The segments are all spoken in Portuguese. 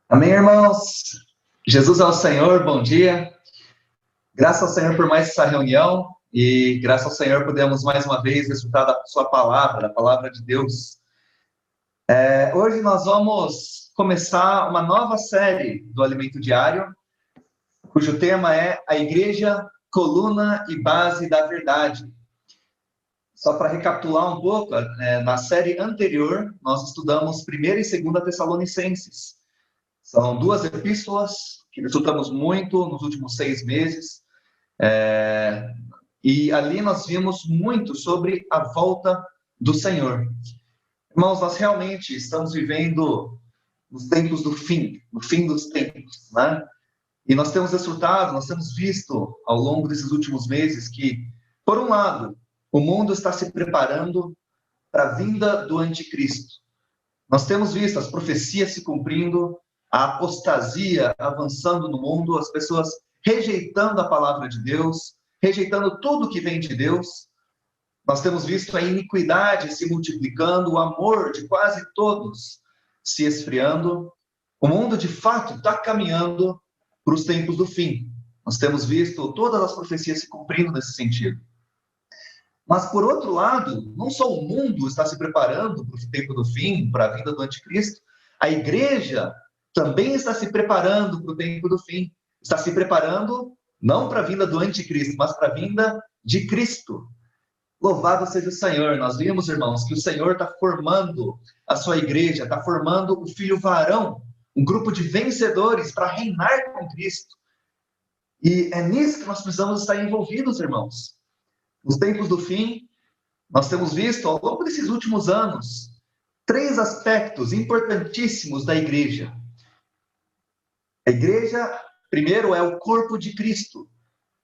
Amém, irmãos? Jesus é o Senhor, bom dia. Graças ao Senhor por mais essa reunião e graças ao Senhor podemos mais uma vez desfrutar da sua palavra, da palavra de Deus. Hoje nós vamos começar uma nova série do Alimento Diário, cujo tema é a Igreja, Coluna e Base da Verdade. Só para recapitular um pouco, na série anterior nós estudamos 1ª e 2ª Tessalonicenses. São duas epístolas que estudamos muito nos últimos 6 meses. E ali nós vimos muito sobre a volta do Senhor. Irmãos, nós realmente estamos vivendo nos tempos do fim, no fim dos tempos, né? E nós temos desfrutado, nós temos visto ao longo desses últimos meses que, por um lado, o mundo está se preparando para a vinda do anticristo. Nós temos visto as profecias se cumprindo, a apostasia avançando no mundo, as pessoas rejeitando a palavra de Deus, rejeitando tudo que vem de Deus. Nós temos visto a iniquidade se multiplicando, o amor de quase todos se esfriando. O mundo, de fato, está caminhando para os tempos do fim. Nós temos visto todas as profecias se cumprindo nesse sentido. Mas, por outro lado, não só o mundo está se preparando para o tempo do fim, para a vinda do anticristo, a igreja também está se preparando para o tempo do fim. Está se preparando não para a vinda do anticristo, mas para a vinda de Cristo. Louvado seja o Senhor. Nós vimos, irmãos, que o Senhor está formando a sua igreja, está formando o filho varão, um grupo de vencedores para reinar com Cristo. E é nisso que nós precisamos estar envolvidos, irmãos. Nos tempos do fim, nós temos visto, ao longo desses últimos anos, 3 aspectos importantíssimos da igreja. A igreja, primeiro, é o corpo de Cristo.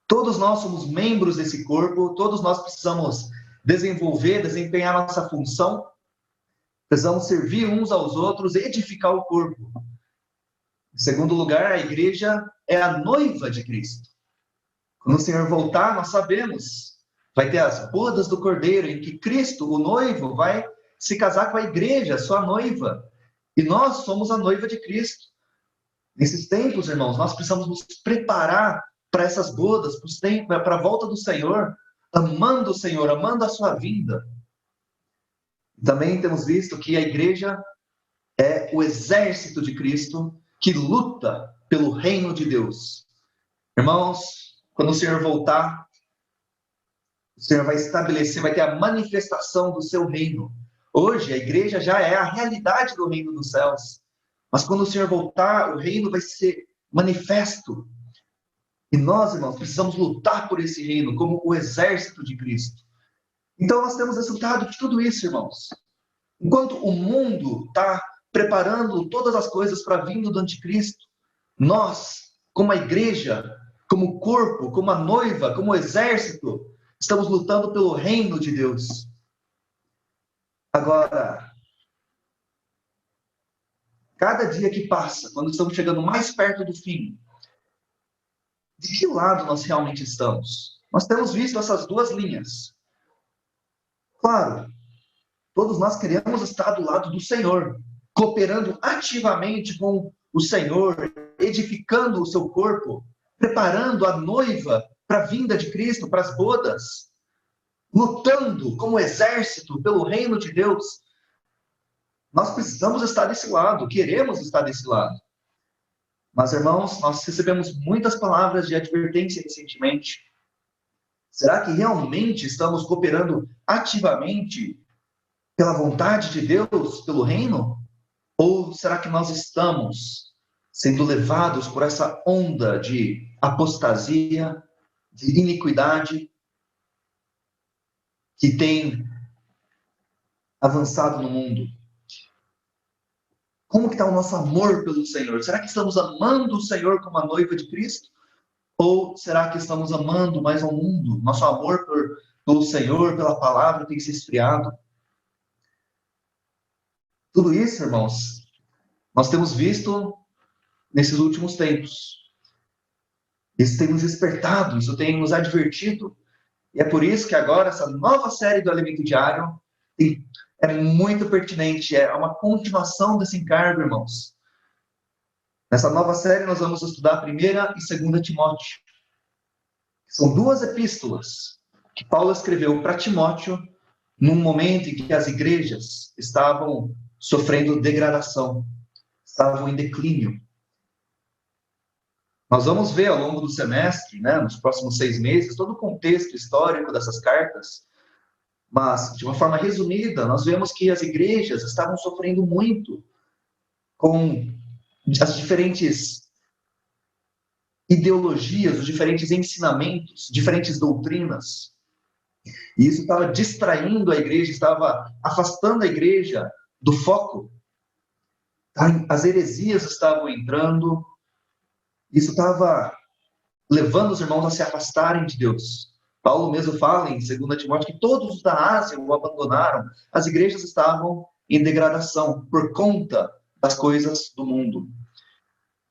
Todos nós somos membros desse corpo, todos nós precisamos desempenhar nossa função, precisamos servir uns aos outros, edificar o corpo. Em segundo lugar, a igreja é a noiva de Cristo. Quando o Senhor voltar, nós sabemos, vai ter as bodas do Cordeiro, em que Cristo, o noivo, vai se casar com a igreja, sua noiva. E nós somos a noiva de Cristo. Nesses tempos, irmãos, nós precisamos nos preparar para essas bodas, para a volta do Senhor, amando o Senhor, amando a sua vinda. Também temos visto que a igreja é o exército de Cristo que luta pelo reino de Deus. Irmãos, quando o Senhor voltar, o Senhor vai estabelecer, vai ter a manifestação do seu reino. Hoje, a igreja já é a realidade do reino dos céus. Mas quando o Senhor voltar, o reino vai ser manifesto. E nós, irmãos, precisamos lutar por esse reino, como o exército de Cristo. Então, nós temos resultado de tudo isso, irmãos. Enquanto o mundo está preparando todas as coisas para a vinda do anticristo, nós, como a igreja, como corpo, como a noiva, como o exército, estamos lutando pelo reino de Deus. Agora, cada dia que passa, quando estamos chegando mais perto do fim, de que lado nós realmente estamos? Nós temos visto essas 2 linhas. Claro, todos nós queremos estar do lado do Senhor, cooperando ativamente com o Senhor, edificando o seu corpo, preparando a noiva para a vinda de Cristo, para as bodas, lutando como exército pelo reino de Deus. Nós precisamos estar desse lado, queremos estar desse lado. Mas, irmãos, nós recebemos muitas palavras de advertência recentemente. Será que realmente estamos cooperando ativamente pela vontade de Deus, pelo reino? Ou será que nós estamos sendo levados por essa onda de apostasia, de iniquidade, que tem avançado no mundo? Como que está o nosso amor pelo Senhor? Será que estamos amando o Senhor como a noiva de Cristo? Ou será que estamos amando mais ao mundo? Nosso amor pelo Senhor, pela palavra, tem se esfriado? Tudo isso, irmãos, nós temos visto nesses últimos tempos. Isso tem nos despertado, isso tem nos advertido. E é por isso que agora essa nova série do Alimento Diário é muito pertinente, é uma continuação desse encargo, irmãos. Nessa nova série, nós vamos estudar 1ª e 2ª Timóteo. São 2 epístolas que Paulo escreveu para Timóteo num momento em que as igrejas estavam sofrendo degradação, estavam em declínio. Nós vamos ver ao longo do semestre, nos próximos 6 meses, todo o contexto histórico dessas cartas, mas, de uma forma resumida, nós vemos que as igrejas estavam sofrendo muito com as diferentes ideologias, os diferentes ensinamentos, diferentes doutrinas. E isso estava distraindo a igreja, estava afastando a igreja do foco. As heresias estavam entrando, isso estava levando os irmãos a se afastarem de Deus. Paulo mesmo fala em 2 Timóteo que todos os da Ásia o abandonaram. As igrejas estavam em degradação por conta das coisas do mundo.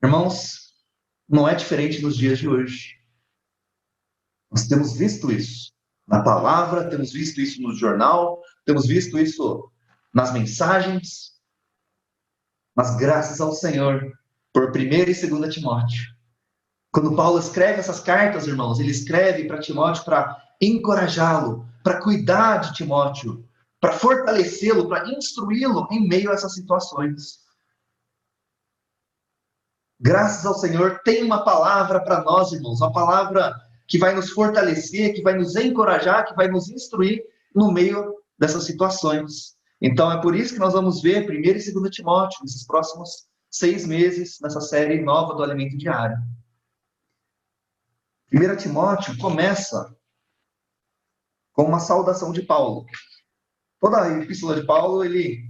Irmãos, não é diferente nos dias de hoje. Nós temos visto isso na palavra, temos visto isso no jornal, temos visto isso nas mensagens, mas graças ao Senhor, por 1ª e 2ª Timóteo. Quando Paulo escreve essas cartas, irmãos, ele escreve para Timóteo para encorajá-lo, para cuidar de Timóteo, para fortalecê-lo, para instruí-lo em meio a essas situações. Graças ao Senhor, tem uma palavra para nós, irmãos, uma palavra que vai nos fortalecer, que vai nos encorajar, que vai nos instruir no meio dessas situações. Então, é por isso que nós vamos ver 1ª e 2ª Timóteo, nesses próximos 6 meses, nessa série nova do Alimento Diário. 1 Timóteo começa com uma saudação de Paulo. Toda a epístola de Paulo, ele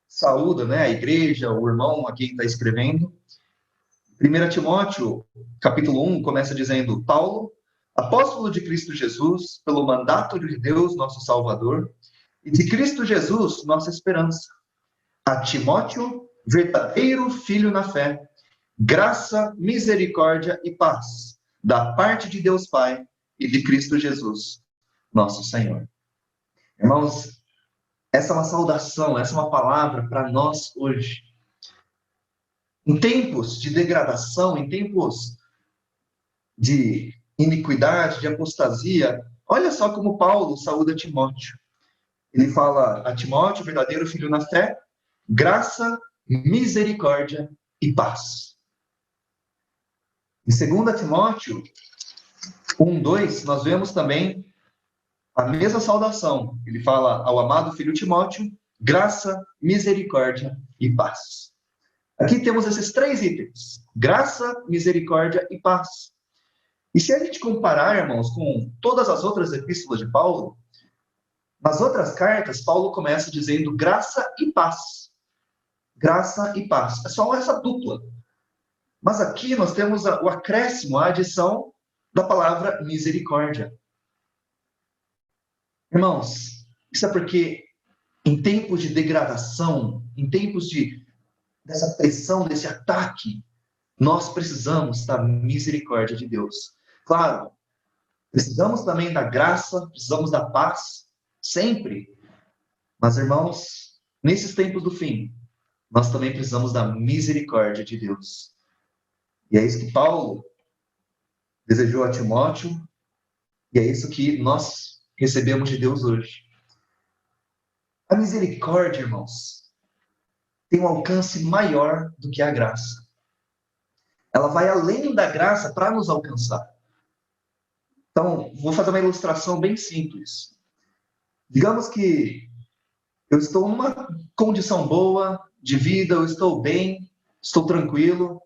saúda, a igreja, o irmão a quem está escrevendo. 1 Timóteo, capítulo 1, começa dizendo: Paulo, apóstolo de Cristo Jesus, pelo mandato de Deus, nosso Salvador, e de Cristo Jesus, nossa esperança. A Timóteo, verdadeiro filho na fé, graça, misericórdia e paz, da parte de Deus Pai e de Cristo Jesus, nosso Senhor. Irmãos, essa é uma saudação, essa é uma palavra para nós hoje. Em tempos de degradação, em tempos de iniquidade, de apostasia, olha só como Paulo saúda Timóteo. Ele fala a Timóteo, verdadeiro filho na fé, graça, misericórdia e paz. Em 2 Timóteo 1:2, nós vemos também a mesma saudação. Ele fala ao amado filho Timóteo, graça, misericórdia e paz. Aqui temos esses 3 itens: graça, misericórdia e paz. E se a gente comparar, irmãos, com todas as outras epístolas de Paulo, nas outras cartas, Paulo começa dizendo graça e paz. Graça e paz. É só essa dupla. Mas aqui nós temos o acréscimo, a adição da palavra misericórdia. Irmãos, isso é porque em tempos de degradação, em tempos dessa pressão, desse ataque, nós precisamos da misericórdia de Deus. Claro, precisamos também da graça, precisamos da paz, sempre. Mas, irmãos, nesses tempos do fim, nós também precisamos da misericórdia de Deus. E é isso que Paulo desejou a Timóteo, e é isso que nós recebemos de Deus hoje. A misericórdia, irmãos, tem um alcance maior do que a graça. Ela vai além da graça para nos alcançar. Então, vou fazer uma ilustração bem simples. Digamos que eu estou numa condição boa de vida, eu estou bem, estou tranquilo,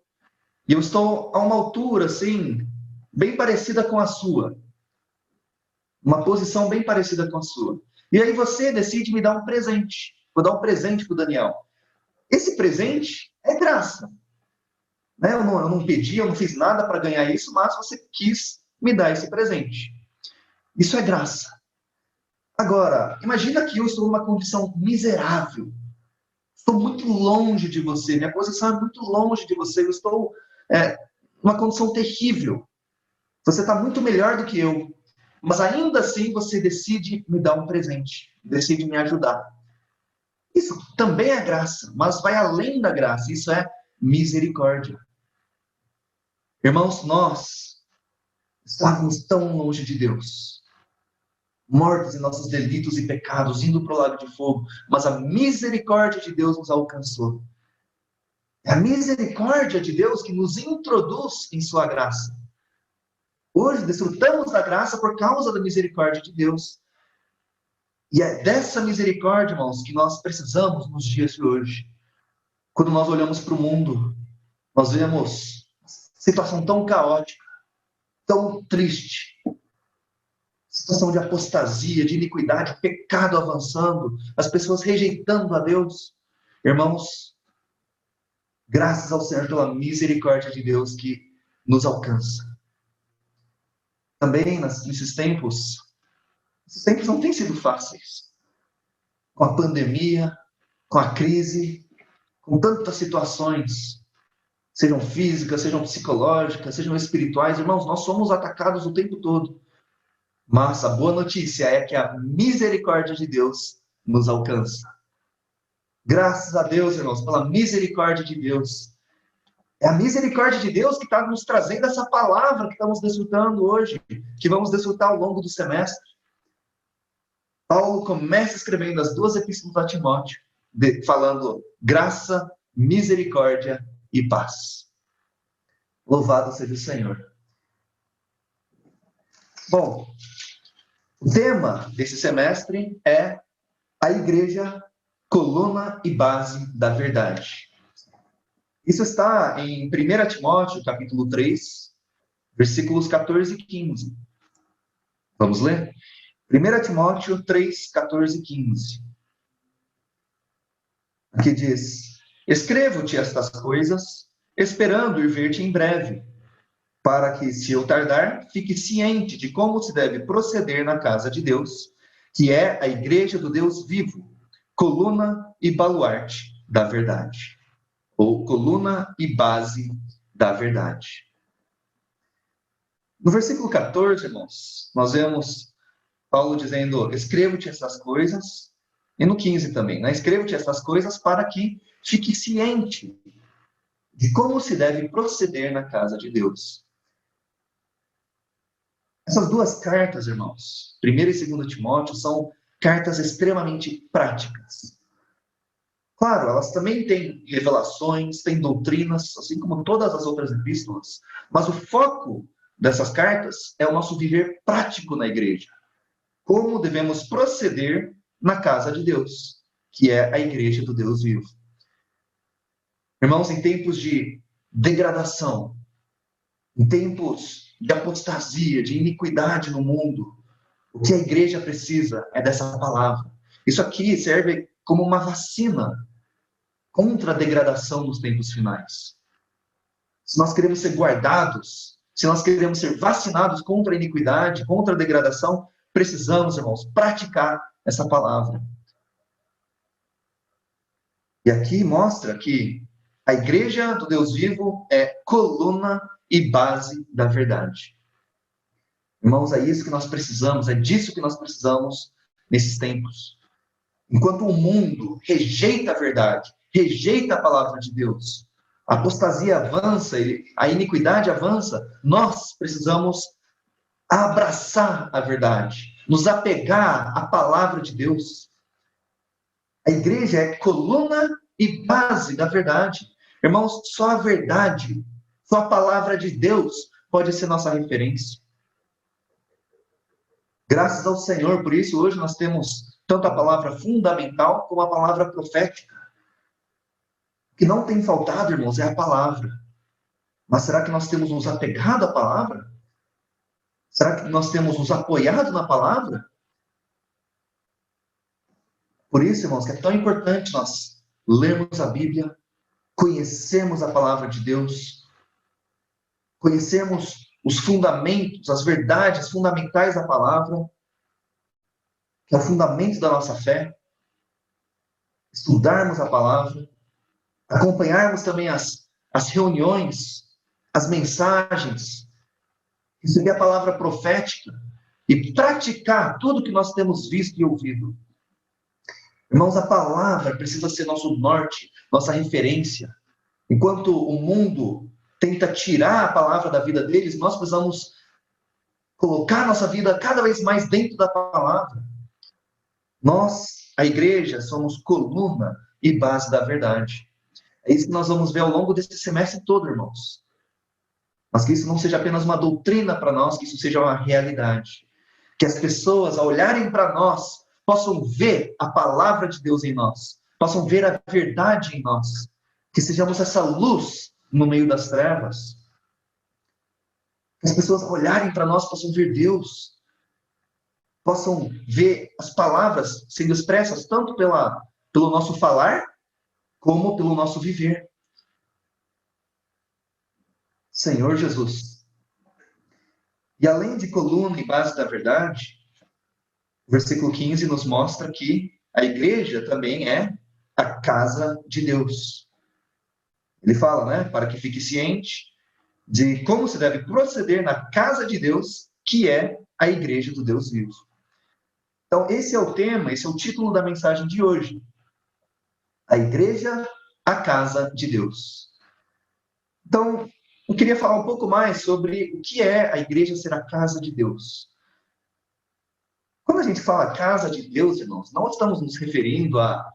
e eu estou a uma altura, assim, bem parecida com a sua. Uma posição bem parecida com a sua. E aí você decide me dar um presente. Vou dar um presente para o Daniel. Esse presente é graça. Eu não pedi, eu não fiz nada para ganhar isso, mas você quis me dar esse presente. Isso é graça. Agora, imagina que eu estou numa condição miserável. Estou muito longe de você, minha posição é muito longe de você, eu estou numa condição terrível. Você está muito melhor do que eu, mas ainda assim você decide me dar um presente, decide me ajudar. Isso também é graça, mas vai além da graça, isso é misericórdia. Irmãos, nós estávamos tão longe de Deus, mortos em nossos delitos e pecados, indo para o lago de fogo, mas a misericórdia de Deus nos alcançou. É a misericórdia de Deus que nos introduz em sua graça. Hoje desfrutamos da graça por causa da misericórdia de Deus. E é dessa misericórdia, irmãos, que nós precisamos nos dias de hoje. Quando nós olhamos para o mundo, nós vemos situação tão caótica, tão triste, situação de apostasia, de iniquidade, pecado avançando, as pessoas rejeitando a Deus. Irmãos, graças ao Senhor pela misericórdia de Deus que nos alcança. Também nesses tempos, esses tempos não têm sido fáceis. Com a pandemia, com a crise, com tantas situações, sejam físicas, sejam psicológicas, sejam espirituais, irmãos, nós somos atacados o tempo todo. Mas a boa notícia é que a misericórdia de Deus nos alcança. Graças a Deus, irmãos, pela misericórdia de Deus. É a misericórdia de Deus que está nos trazendo essa palavra que estamos desfrutando hoje, que vamos desfrutar ao longo do semestre. Paulo começa escrevendo as 2 epístolas a Timóteo, falando graça, misericórdia e paz. Louvado seja o Senhor. Bom, o tema desse semestre é a igreja, coluna e base da verdade. Isso está em 1 Timóteo, capítulo 3, versículos 14 e 15. Vamos ler? 1 Timóteo 3, 14 e 15. Aqui diz: escrevo-te estas coisas, esperando ir ver-te em breve, para que, se eu tardar, fique ciente de como se deve proceder na casa de Deus, que é a igreja do Deus vivo, coluna e baluarte da verdade. Ou coluna e base da verdade. No versículo 14, irmãos, nós vemos Paulo dizendo, escrevo-te essas coisas, e no 15 também, né? Escrevo-te essas coisas para que fique ciente de como se deve proceder na casa de Deus. Essas 2 cartas, irmãos, 1 e 2 Timóteo, são cartas extremamente práticas. Claro, elas também têm revelações, têm doutrinas, assim como todas as outras epístolas, mas o foco dessas cartas é o nosso viver prático na igreja. Como devemos proceder na casa de Deus, que é a igreja do Deus vivo. Irmãos, em tempos de degradação, em tempos de apostasia, de iniquidade no mundo, o que a igreja precisa é dessa palavra. Isso aqui serve como uma vacina contra a degradação nos tempos finais. Se nós queremos ser guardados, se nós queremos ser vacinados contra a iniquidade, contra a degradação, precisamos, irmãos, praticar essa palavra. E aqui mostra que a igreja do Deus vivo é coluna e base da verdade. Irmãos, é isso que nós precisamos, é disso que nós precisamos nesses tempos. Enquanto o mundo rejeita a verdade, rejeita a palavra de Deus, a apostasia avança, a iniquidade avança, nós precisamos abraçar a verdade, nos apegar à palavra de Deus. A igreja é coluna e base da verdade. Irmãos, só a verdade, só a palavra de Deus pode ser nossa referência. Graças ao Senhor, por isso hoje nós temos tanto a palavra fundamental como a palavra profética. O que não tem faltado, irmãos, é a palavra. Mas será que nós temos nos apegado à palavra? Será que nós temos nos apoiado na palavra? Por isso, irmãos, que é tão importante nós lermos a Bíblia, conhecermos a palavra de Deus, conhecermos os fundamentos, as verdades fundamentais da palavra, que é o fundamento da nossa fé, estudarmos a palavra, acompanharmos também as reuniões, as mensagens, receber a palavra profética e praticar tudo que nós temos visto e ouvido. Irmãos, a palavra precisa ser nosso norte, nossa referência. Enquanto o mundo tenta tirar a palavra da vida deles, nós precisamos colocar nossa vida cada vez mais dentro da palavra. Nós, a igreja, somos coluna e base da verdade. É isso que nós vamos ver ao longo desse semestre todo, irmãos. Mas que isso não seja apenas uma doutrina para nós, que isso seja uma realidade. Que as pessoas, ao olharem para nós, possam ver a palavra de Deus em nós, possam ver a verdade em nós, que sejamos essa luz no meio das trevas. Que as pessoas, ao olharem para nós, possam ver Deus, possam ver as palavras sendo expressas tanto pelo nosso falar, como pelo nosso viver. Senhor Jesus. E além de coluna e base da verdade, o versículo 15 nos mostra que a igreja também é a casa de Deus. Ele fala, né, para que fique ciente de como se deve proceder na casa de Deus, que é a igreja do Deus vivo. Então, esse é o tema, esse é o título da mensagem de hoje. A igreja, a casa de Deus. Então, eu queria falar um pouco mais sobre o que é a igreja ser a casa de Deus. Quando a gente fala casa de Deus, irmãos, não estamos nos referindo a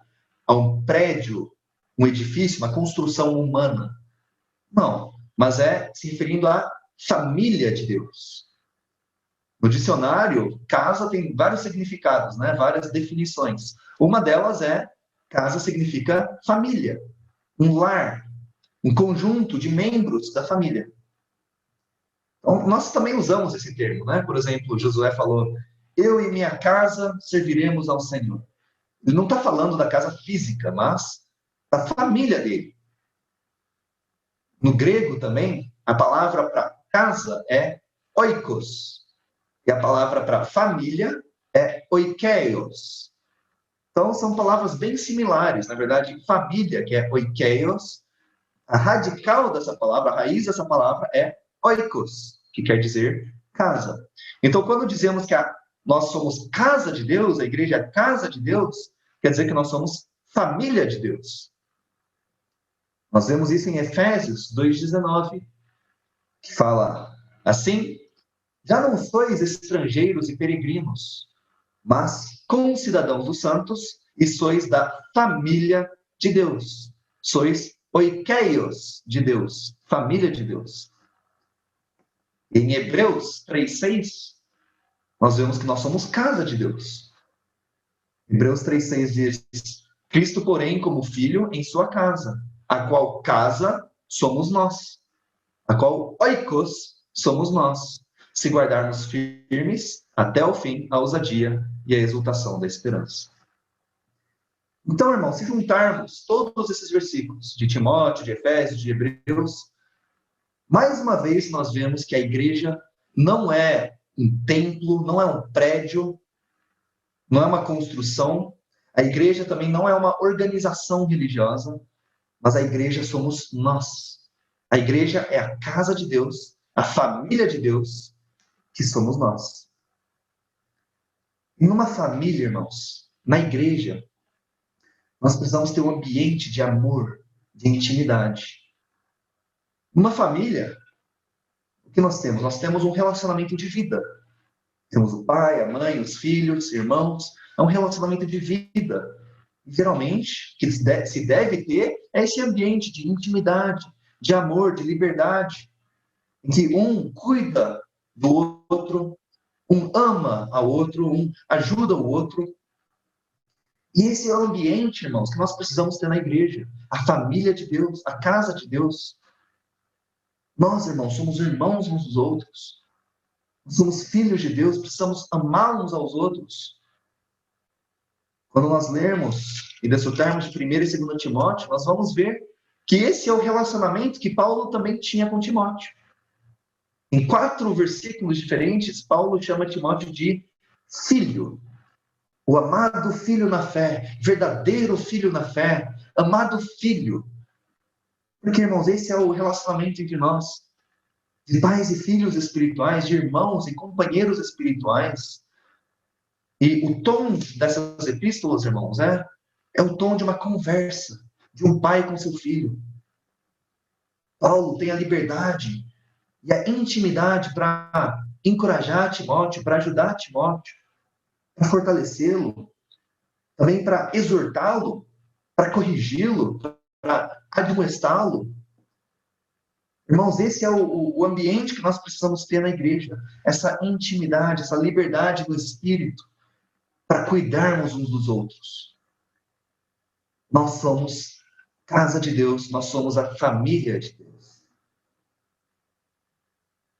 um prédio, um edifício, uma construção humana. Não, mas é se referindo à família de Deus. No dicionário, casa tem vários significados, né? Várias definições. Uma delas é, casa significa família, um lar, um conjunto de membros da família. Então, nós também usamos esse termo, né? Por exemplo, Josué falou, eu e minha casa serviremos ao Senhor. Ele não está falando da casa física, mas da família dele. No grego também, a palavra para casa é oikos. E a palavra para família é oikeios. Então, são palavras bem similares. Na verdade, família, que é oikeios, a radical dessa palavra, a raiz dessa palavra é oikos, que quer dizer casa. Então, quando dizemos que nós somos casa de Deus, a igreja é casa de Deus, quer dizer que nós somos família de Deus. Nós vemos isso em Efésios 2,19, que fala assim, já não sois estrangeiros e peregrinos, mas concidadãos dos santos e sois da família de Deus. Sois oikeios de Deus, família de Deus. Em Hebreus 3,6, nós vemos que nós somos casa de Deus. Hebreus 3,6 diz, Cristo, porém, como filho em sua casa, a qual casa somos nós, a qual oikos somos nós, se guardarmos firmes até o fim a ousadia e a exultação da esperança. Então, irmão, se juntarmos todos esses versículos de Timóteo, de Efésios, de Hebreus, mais uma vez nós vemos que a igreja não é um templo, não é um prédio, não é uma construção. A igreja também não é uma organização religiosa, mas a igreja somos nós. A igreja é a casa de Deus, a família de Deus, que somos nós. E numa família, irmãos, na igreja, nós precisamos ter um ambiente de amor, de intimidade. Numa família, o que nós temos? Nós temos um relacionamento de vida. Temos o pai, a mãe, os filhos, irmãos. É um relacionamento de vida. E, geralmente, o que se deve ter é esse ambiente de intimidade, de amor, de liberdade, em que um cuida do outro, um ama ao outro, um ajuda o outro. E esse é o ambiente, irmãos, que nós precisamos ter na igreja. A família de Deus, a casa de Deus. Nós, irmãos, somos irmãos uns dos outros. Nós somos filhos de Deus, precisamos amar uns aos outros. Quando nós lermos e desfrutarmos de 1 e 2 Timóteo, nós vamos ver que esse é o relacionamento que Paulo também tinha com Timóteo. Em 4 versículos diferentes, Paulo chama Timóteo de filho. O amado filho na fé, verdadeiro filho na fé, amado filho. Porque, irmãos, esse é o relacionamento entre nós, de pais e filhos espirituais, de irmãos e companheiros espirituais. E o tom dessas epístolas, irmãos, é o tom de uma conversa, de um pai com seu filho. Paulo tem a liberdade e a intimidade para encorajar Timóteo, para ajudar Timóteo, para fortalecê-lo, também para exortá-lo, para corrigi-lo, para admoestá-lo. Irmãos, esse é o ambiente que nós precisamos ter na igreja. Essa intimidade, essa liberdade do Espírito para cuidarmos uns dos outros. Nós somos casa de Deus, nós somos a família de Deus.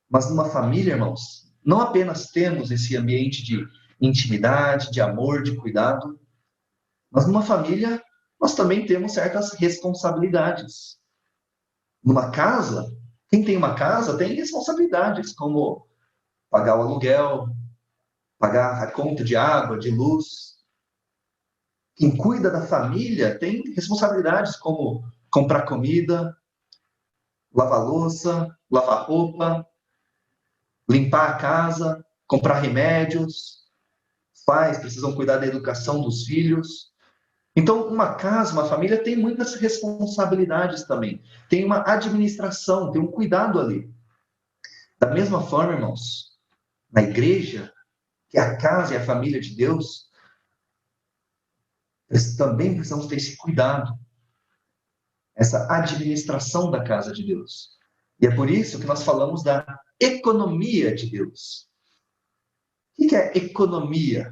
Mas numa família, irmãos, não apenas temos esse ambiente de intimidade, de amor, de cuidado, mas numa família nós também temos certas responsabilidades. Numa casa, quem tem uma casa tem responsabilidades, como pagar o aluguel, pagar a conta de água, de luz. Quem cuida da família tem responsabilidades como comprar comida, lavar louça, lavar roupa, limpar a casa, comprar remédios. Os pais precisam cuidar da educação dos filhos. Então, uma casa, uma família tem muitas responsabilidades também. Tem uma administração, tem um cuidado ali. Da mesma forma, irmãos, na igreja, que é a casa e a família de Deus, nós também precisamos ter esse cuidado, essa administração da casa de Deus. E é por isso que nós falamos da economia de Deus. O que é economia?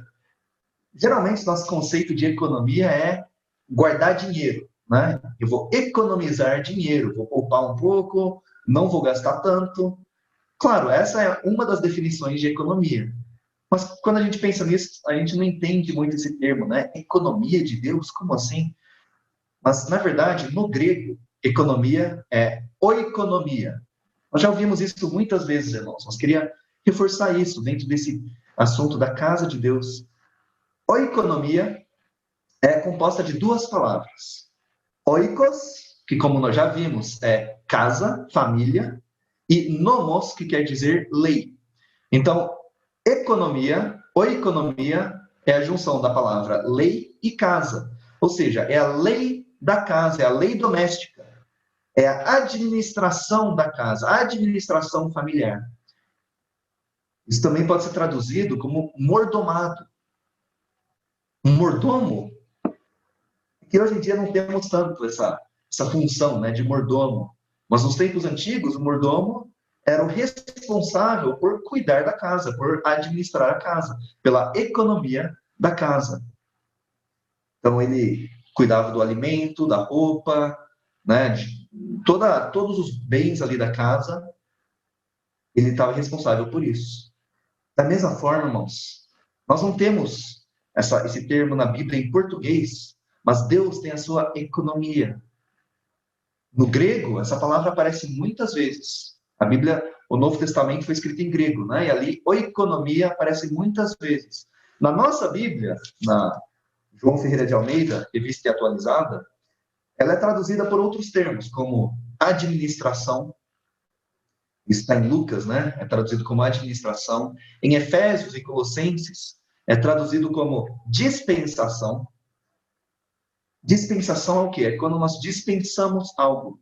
Geralmente, nosso conceito de economia é guardar dinheiro, né? Eu vou economizar dinheiro, vou poupar um pouco, não vou gastar tanto. Claro, essa é uma das definições de economia. Mas quando a gente pensa nisso, a gente não entende muito esse termo, né? Economia de Deus, como assim? Mas, na verdade, no grego, economia é oikonomia. Nós já ouvimos isso muitas vezes, irmãos. Nós queríamos reforçar isso dentro desse assunto da casa de Deus. Oikonomia é composta de duas palavras. Oikos, que como nós já vimos, é casa, família, e nomos, que quer dizer lei. Então, economia, oikonomia, é a junção da palavra lei e casa. Ou seja, é a lei da casa, é a lei doméstica. É a administração da casa, a administração familiar. Isso também pode ser traduzido como mordomado. Um mordomo, que hoje em dia não temos tanto essa função, né, de mordomo. Mas nos tempos antigos, o mordomo era o responsável por cuidar da casa, por administrar a casa, pela economia da casa. Então, ele cuidava do alimento, da roupa, né, de todos os bens ali da casa, ele estava responsável por isso. Da mesma forma, irmãos, nós não temos esse termo na Bíblia em português, mas Deus tem a sua economia. No grego, essa palavra aparece muitas vezes. A Bíblia, o Novo Testamento foi escrito em grego, né? E ali, oikonomia aparece muitas vezes. Na nossa Bíblia, na João Ferreira de Almeida, revista e atualizada, ela é traduzida por outros termos, como administração. Isso está em Lucas, né? É traduzido como administração. Em Efésios e Colossenses, é traduzido como dispensação. Dispensação é o quê? É quando nós dispensamos algo.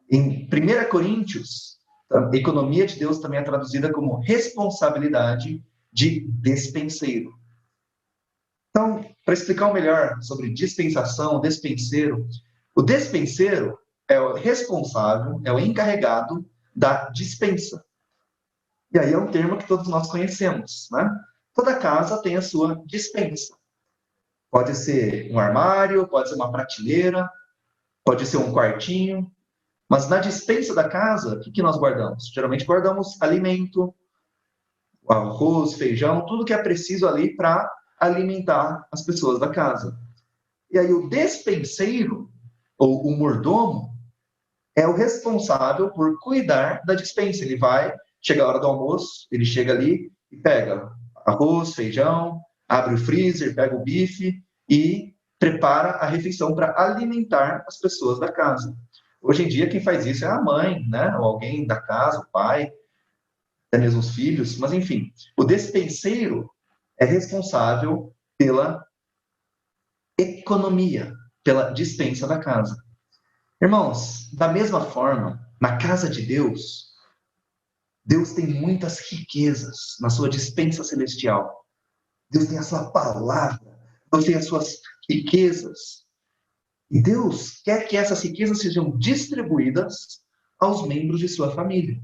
Em 1 Coríntios, a economia de Deus também é traduzida como responsabilidade de despenseiro. Então, para explicar melhor sobre dispensação, despenseiro, o despenseiro é o responsável, é o encarregado da dispensa. E aí é um termo que todos nós conhecemos, né? Toda casa tem a sua dispensa. Pode ser um armário, pode ser uma prateleira, pode ser um quartinho. Mas na dispensa da casa, o que nós guardamos? Geralmente guardamos alimento, arroz, feijão, tudo que é preciso ali para alimentar as pessoas da casa. E aí o despenseiro, ou o mordomo, é o responsável por cuidar da dispensa. Ele vai, chega a hora do almoço, ele chega ali e pega arroz, feijão, abre o freezer, pega o bife e prepara a refeição para alimentar as pessoas da casa. Hoje em dia, quem faz isso é a mãe, né? Ou alguém da casa, o pai, até mesmo os filhos. Mas, enfim, o despenseiro é responsável pela economia, pela dispensa da casa. Irmãos, da mesma forma, na casa de Deus, Deus tem muitas riquezas na sua despensa celestial. Deus tem a sua palavra, Deus tem as suas riquezas. E Deus quer que essas riquezas sejam distribuídas aos membros de sua família.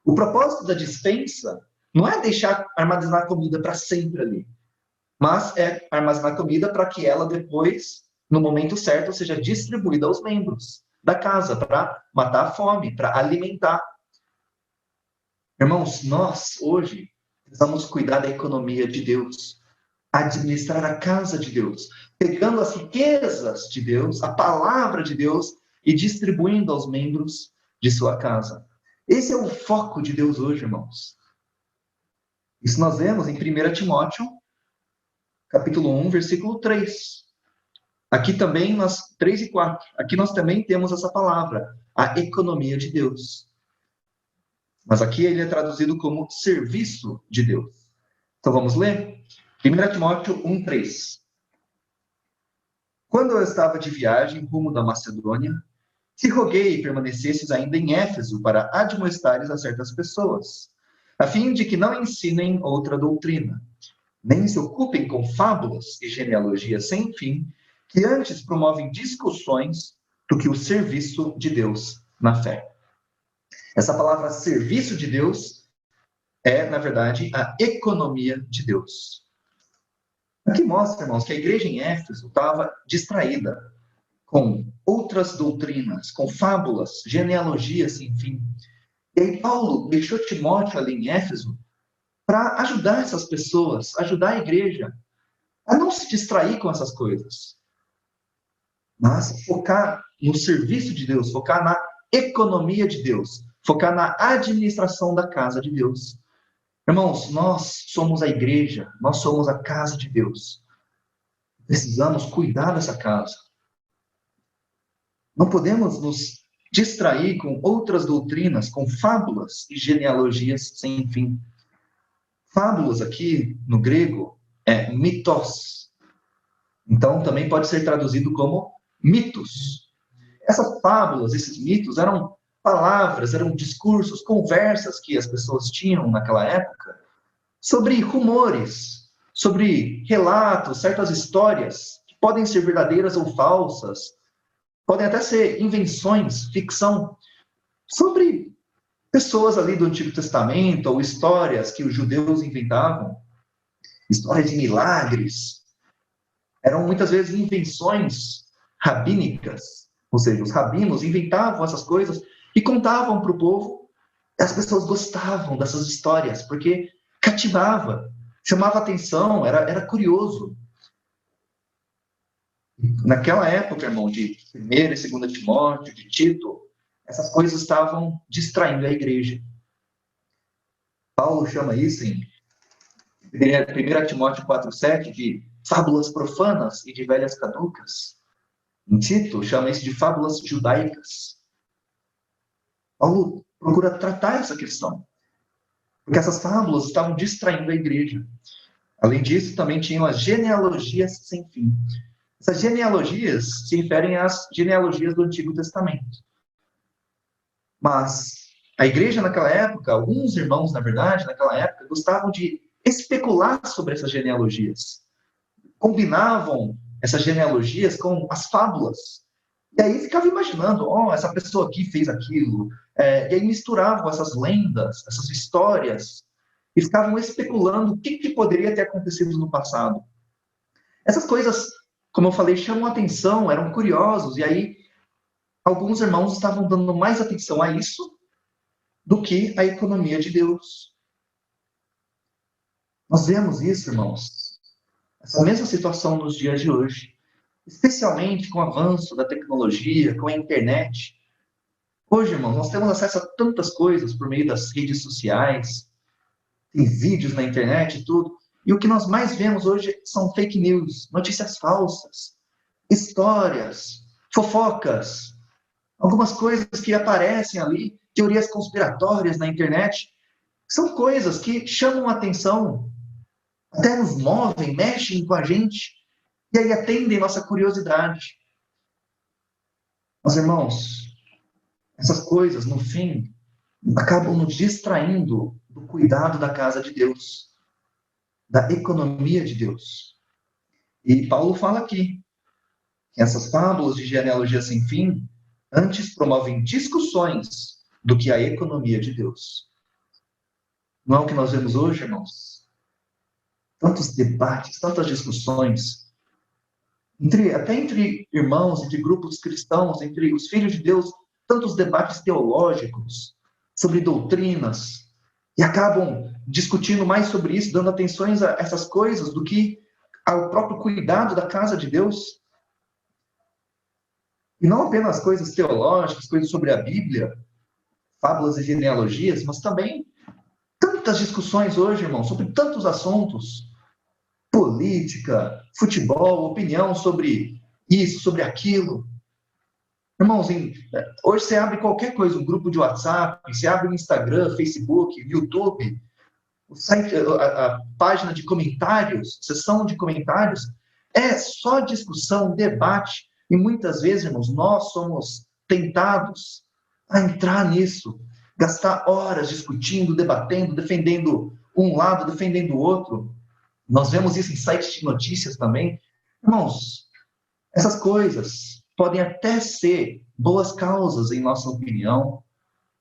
O propósito da despensa não é deixar armazenar comida para sempre ali, mas é armazenar comida para que ela depois, no momento certo, seja distribuída aos membros da casa, para matar a fome, para alimentar. Irmãos, nós hoje precisamos cuidar da economia de Deus, administrar a casa de Deus, pegando as riquezas de Deus, a palavra de Deus e distribuindo aos membros de sua casa. Esse é o foco de Deus hoje, irmãos. Isso nós vemos em 1 Timóteo, capítulo 1, versículo 3. Aqui também, 3 e 4, aqui nós também temos essa palavra, a economia de Deus. Mas aqui ele é traduzido como serviço de Deus. Então vamos ler? 1 Timóteo 1, 3. Quando eu estava de viagem rumo da Macedônia, te roguei permanecesses ainda em Éfeso para admoestares a certas pessoas, a fim de que não ensinem outra doutrina, nem se ocupem com fábulas e genealogias sem fim, que antes promovem discussões do que o serviço de Deus na fé. Essa palavra serviço de Deus é, na verdade, a economia de Deus. Aqui mostra, irmãos, que a igreja em Éfeso estava distraída com outras doutrinas, com fábulas, genealogias sem fim. E aí Paulo deixou Timóteo ali em Éfeso para ajudar essas pessoas, ajudar a igreja a não se distrair com essas coisas, mas focar no serviço de Deus, focar na economia de Deus, focar na administração da casa de Deus. Irmãos, nós somos a igreja, nós somos a casa de Deus. Precisamos cuidar dessa casa. Não podemos nos distrair com outras doutrinas, com fábulas e genealogias sem fim. Fábulas aqui, no grego, é mitos. Então, também pode ser traduzido como mitos. Essas fábulas, esses mitos, eram palavras, eram discursos, conversas que as pessoas tinham naquela época sobre rumores, sobre relatos, certas histórias que podem ser verdadeiras ou falsas, podem até ser invenções, ficção, sobre pessoas ali do Antigo Testamento ou histórias que os judeus inventavam, histórias de milagres. Eram muitas vezes invenções rabínicas, ou seja, os rabinos inventavam essas coisas e contavam para o povo. E as pessoas gostavam dessas histórias, porque cativava, chamava atenção, era curioso. Naquela época, irmão, de 1ª e 2ª Timóteo, de Tito, essas coisas estavam distraindo a igreja. Paulo chama isso em 1 Timóteo 4,7 de fábulas profanas e de velhas caducas. Em Tito, chama isso de fábulas judaicas. Paulo procura tratar essa questão, porque essas fábulas estavam distraindo a igreja. Além disso, também tinham as genealogias sem fim. Essas genealogias se referem às genealogias do Antigo Testamento. Mas a igreja naquela época, alguns irmãos, na verdade, naquela época, gostavam de especular sobre essas genealogias. Combinavam essas genealogias com as fábulas. E aí ficava imaginando, essa pessoa aqui fez aquilo. E aí misturavam essas lendas, essas histórias, e ficavam especulando o que poderia ter acontecido no passado. Essas coisas, como eu falei, chamam atenção, eram curiosos, e aí alguns irmãos estavam dando mais atenção a isso do que a economia de Deus. Nós vemos isso, irmãos, essa mesma situação nos dias de hoje, especialmente com o avanço da tecnologia, com a internet. Hoje, irmãos, nós temos acesso a tantas coisas por meio das redes sociais, tem vídeos na internet e tudo, e o que nós mais vemos hoje são fake news, notícias falsas, histórias, fofocas, algumas coisas que aparecem ali, teorias conspiratórias na internet, são coisas que chamam a atenção, até nos movem, mexem com a gente, e aí atendem nossa curiosidade. Mas, irmãos, essas coisas, no fim, acabam nos distraindo do cuidado da casa de Deus, da economia de Deus. E Paulo fala aqui que essas fábulas de genealogia sem fim antes promovem discussões do que a economia de Deus. Não é o que nós vemos hoje, irmãos? Tantos debates, tantas discussões, até entre irmãos, entre grupos cristãos, entre os filhos de Deus, tantos debates teológicos sobre doutrinas, e acabam discutindo mais sobre isso, dando atenções a essas coisas do que ao próprio cuidado da casa de Deus. E não apenas coisas teológicas, coisas sobre a Bíblia, fábulas e genealogias, mas também tantas discussões hoje, irmão, sobre tantos assuntos, política, futebol, opinião sobre isso, sobre aquilo. Irmãos, hoje você abre qualquer coisa, um grupo de WhatsApp, você abre o Instagram, Facebook, YouTube, o site, a página de comentários, seção de comentários, é só discussão, debate, e muitas vezes, irmãos, nós somos tentados a entrar nisso, gastar horas discutindo, debatendo, defendendo um lado, defendendo o outro. Nós vemos isso em sites de notícias também. Irmãos, essas coisas podem até ser boas causas, em nossa opinião,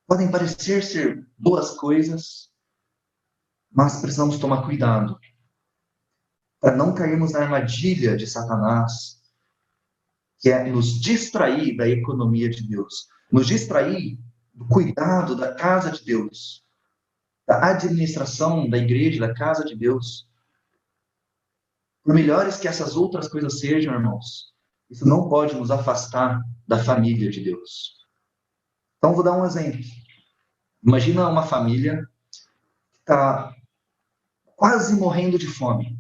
podem parecer ser boas coisas, mas precisamos tomar cuidado para não cairmos na armadilha de Satanás, que é nos distrair da economia de Deus, nos distrair do cuidado da casa de Deus, da administração da igreja, da casa de Deus. Por melhores que essas outras coisas sejam, irmãos, isso não pode nos afastar da família de Deus. Então, vou dar um exemplo. Imagina uma família que está quase morrendo de fome.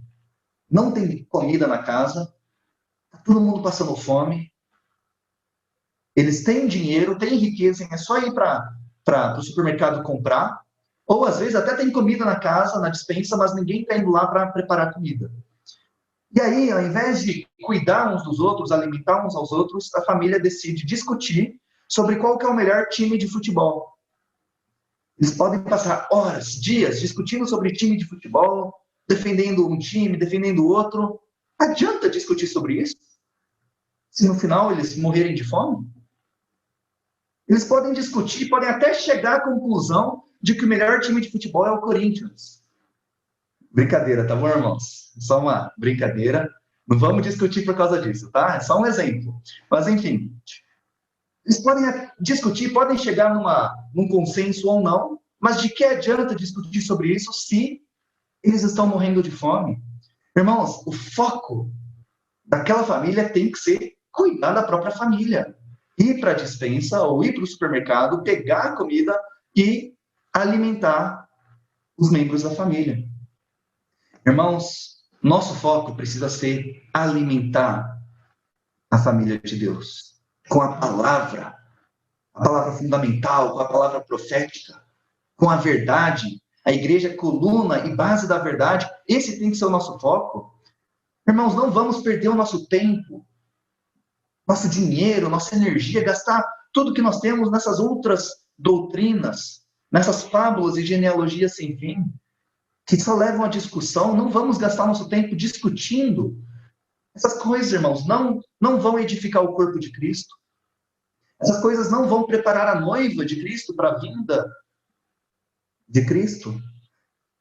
Não tem comida na casa, está todo mundo passando fome. Eles têm dinheiro, têm riqueza, é só ir para o supermercado comprar. Ou, às vezes, até tem comida na casa, na despensa, mas ninguém está indo lá para preparar comida. E aí, ao invés de cuidar uns dos outros, alimentar uns aos outros, a família decide discutir sobre qual que é o melhor time de futebol. Eles podem passar horas, dias, discutindo sobre time de futebol, defendendo um time, defendendo o outro. Adianta discutir sobre isso? Se no final eles morrerem de fome? Eles podem discutir, podem até chegar à conclusão de que o melhor time de futebol é o Corinthians. Brincadeira, tá bom, irmãos? Só uma brincadeira. Não vamos discutir por causa disso, tá? É só um exemplo. Mas, enfim, eles podem discutir, podem chegar num consenso ou não, mas de que adianta discutir sobre isso se eles estão morrendo de fome? Irmãos, o foco daquela família tem que ser cuidar da própria família. Ir para a despensa ou ir para o supermercado, pegar a comida e alimentar os membros da família. Irmãos, nosso foco precisa ser alimentar a família de Deus com a palavra fundamental, com a palavra profética, com a verdade. A igreja é coluna e base da verdade. Esse tem que ser o nosso foco. Irmãos, não vamos perder o nosso tempo, nosso dinheiro, nossa energia, gastar tudo que nós temos nessas outras doutrinas, nessas fábulas e genealogias sem fim, que só levam à discussão. Não vamos gastar nosso tempo discutindo. Essas coisas, irmãos, não vão edificar o corpo de Cristo. Essas coisas não vão preparar a noiva de Cristo para a vinda de Cristo.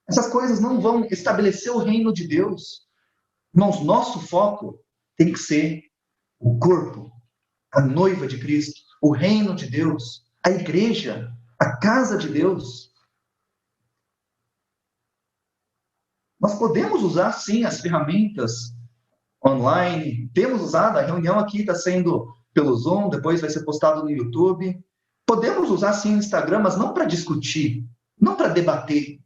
Essas coisas não vão estabelecer o reino de Deus. Irmãos, nosso foco tem que ser o corpo, a noiva de Cristo, o reino de Deus, a igreja, a casa de Deus. Nós podemos usar, sim, as ferramentas online, temos usado, a reunião aqui está sendo pelo Zoom, depois vai ser postado no YouTube. Podemos usar, sim, o Instagram, mas não para discutir, não para debater,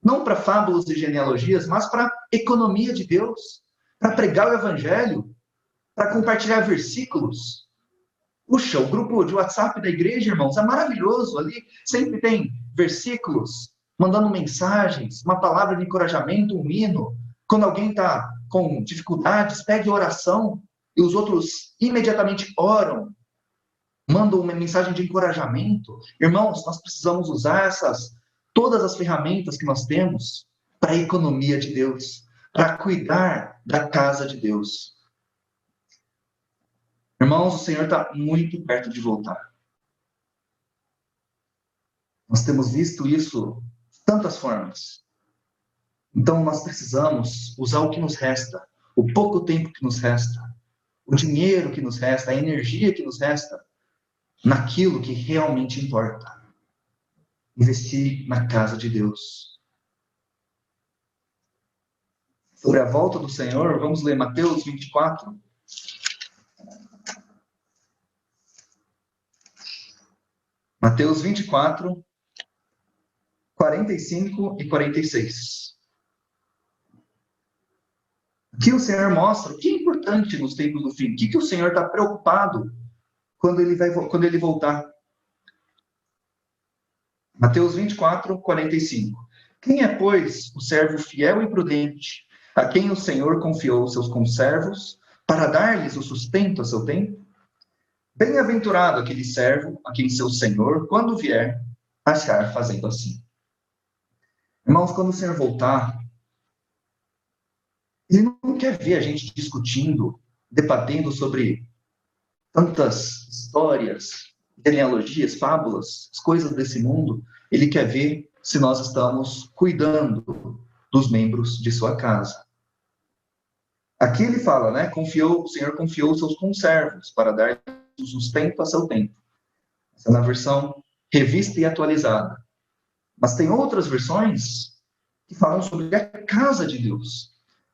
não para fábulas e genealogias, mas para economia de Deus, para pregar o evangelho, para compartilhar versículos. Puxa, o grupo de WhatsApp da igreja, irmãos, é maravilhoso. Ali sempre tem versículos, mandando mensagens, uma palavra de encorajamento, um hino. Quando alguém está com dificuldades, pede oração e os outros imediatamente oram. manda uma mensagem de encorajamento. Irmãos, nós precisamos usar todas as ferramentas que nós temos para a economia de Deus, para cuidar da casa de Deus. Irmãos, o Senhor está muito perto de voltar. Nós temos visto isso de tantas formas. Então, nós precisamos usar o que nos resta, o pouco tempo que nos resta, o dinheiro que nos resta, a energia que nos resta, naquilo que realmente importa. Investir na casa de Deus. Sobre a volta do Senhor, vamos ler Mateus 24. Mateus 24, 45 e 46. Aqui o Senhor mostra o que é importante nos tempos do fim. O que o Senhor está preocupado quando ele voltar. Mateus 24, 45. Quem é, pois, o servo fiel e prudente, a quem o Senhor confiou seus conservos, para dar-lhes o sustento a seu tempo? Bem-aventurado aquele servo a quem seu Senhor, quando vier, achar fazendo assim. Irmãos, quando o Senhor voltar, Ele não quer ver a gente discutindo, debatendo sobre tantas histórias, genealogias, fábulas, as coisas desse mundo. Ele quer ver se nós estamos cuidando dos membros de sua casa. Aqui ele fala, né? O Senhor confiou seus conservos para dar o sustento a seu tempo. Essa é na versão revista e atualizada. Mas tem outras versões que falam sobre a casa de Deus.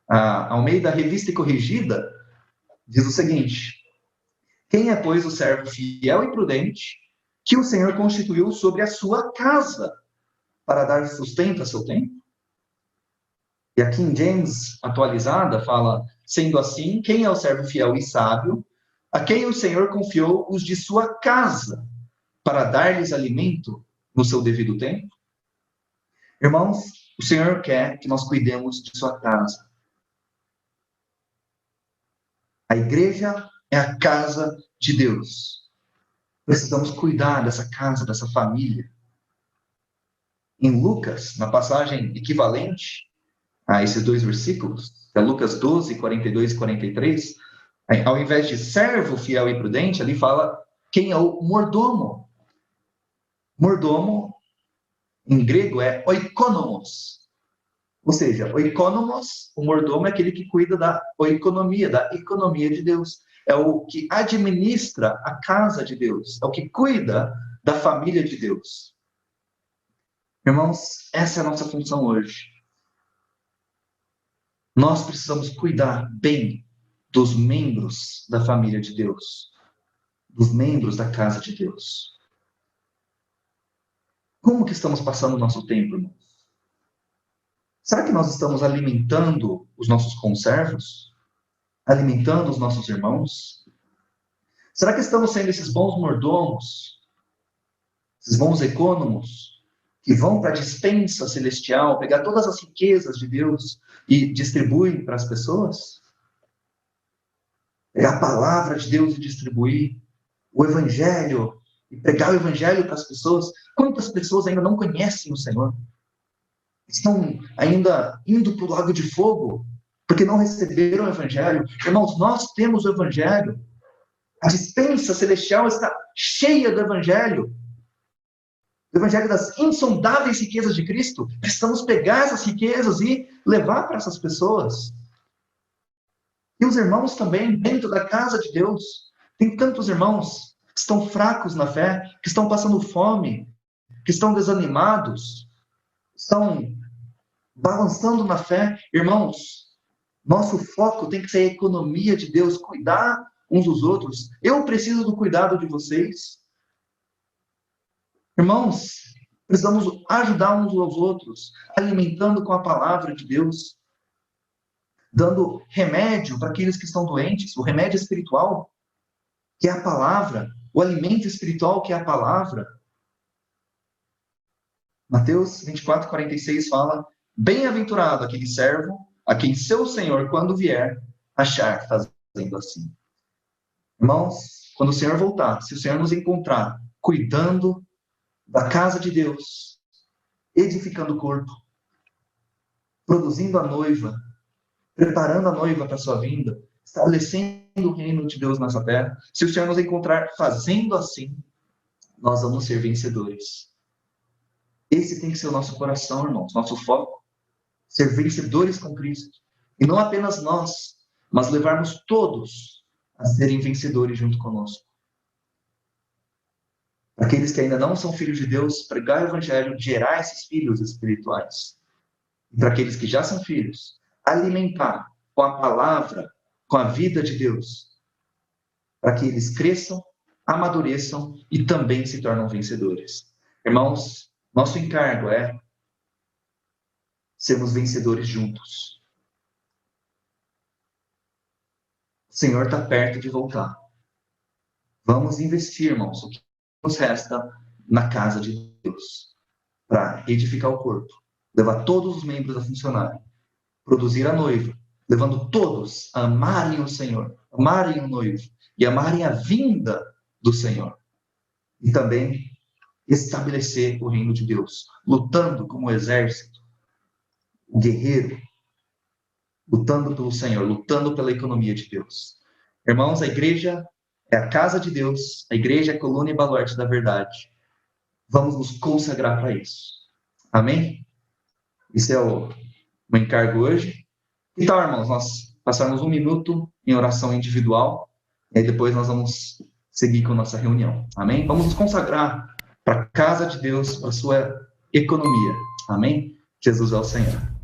A Almeida Revista e Corrigida diz o seguinte: quem é, pois, o servo fiel e prudente que o Senhor constituiu sobre a sua casa para dar sustento a seu tempo? E a King James atualizada fala: sendo assim, quem é o servo fiel e sábio, a quem o Senhor confiou os de sua casa para dar-lhes alimento no seu devido tempo? Irmãos, o Senhor quer que nós cuidemos de sua casa. A igreja é a casa de Deus. Precisamos cuidar dessa casa, dessa família. Em Lucas, na passagem equivalente a esses dois versículos, é Lucas 12, 42 e 43, ao invés de servo fiel e prudente, ali fala quem é o mordomo. Mordomo, em grego, é oikonomos. Ou seja, oikonomos, o mordomo é aquele que cuida da economia de Deus. É o que administra a casa de Deus. É o que cuida da família de Deus. Irmãos, essa é a nossa função hoje. Nós precisamos cuidar bem dos membros da família de Deus, dos membros da casa de Deus. Como que estamos passando o nosso tempo, irmãos? Será que nós estamos alimentando os nossos conservos? Alimentando os nossos irmãos? Será que estamos sendo esses bons mordomos? Esses bons econômicos? Que vão para a despensa celestial, pegar todas as riquezas de Deus e distribuem para as pessoas? Pegar a palavra de Deus e distribuir o evangelho, e pregar o evangelho para as pessoas. Quantas pessoas ainda não conhecem o Senhor? Estão ainda indo para o lago de fogo, porque não receberam o evangelho. Irmãos, nós temos o evangelho. A despensa celestial está cheia do evangelho. O evangelho das insondáveis riquezas de Cristo. Precisamos pegar essas riquezas e levar para essas pessoas. E os irmãos também, dentro da casa de Deus. Tem tantos irmãos que estão fracos na fé, que estão passando fome, que estão desanimados, estão balançando na fé. Irmãos, nosso foco tem que ser a economia de Deus, cuidar uns dos outros. Eu preciso do cuidado de vocês. Irmãos, precisamos ajudar uns aos outros, alimentando com a palavra de Deus, dando remédio para aqueles que estão doentes, o remédio espiritual, que é a palavra, o alimento espiritual, que é a palavra. Mateus 24, 46 fala: bem-aventurado aquele servo a quem seu Senhor, quando vier, achar fazendo assim. Irmãos, quando o Senhor voltar, se o Senhor nos encontrar cuidando da casa de Deus, edificando o corpo, produzindo a noiva, preparando a noiva para a sua vinda, estabelecendo o reino de Deus nessa terra, se o Senhor nos encontrar fazendo assim, nós vamos ser vencedores. Esse tem que ser o nosso coração, irmãos, nosso foco. Ser vencedores com Cristo. E não apenas nós, mas levarmos todos a serem vencedores junto conosco. Aqueles que ainda não são filhos de Deus, pregar o evangelho, gerar esses filhos espirituais. E para aqueles que já são filhos, alimentar com a palavra, com a vida de Deus, para que eles cresçam, amadureçam e também se tornem vencedores. Irmãos, nosso encargo é sermos vencedores juntos. O Senhor está perto de voltar. Vamos investir, irmãos, o que nos resta na casa de Deus, para edificar o corpo, levar todos os membros a funcionarem, produzir a noiva, levando todos a amarem o Senhor, amarem o noivo e amarem a vinda do Senhor. E também estabelecer o reino de Deus, lutando como exército, o guerreiro, lutando pelo Senhor, lutando pela economia de Deus. Irmãos, a igreja é a casa de Deus, a igreja é a coluna e baluarte da verdade. Vamos nos consagrar para isso. Amém? Esse é o meu encargo hoje. Então, irmãos, nós passarmos 1 minuto em oração individual, e aí depois nós vamos seguir com a nossa reunião. Amém? Vamos nos consagrar para a casa de Deus, para a sua economia. Amém? Jesus é o Senhor.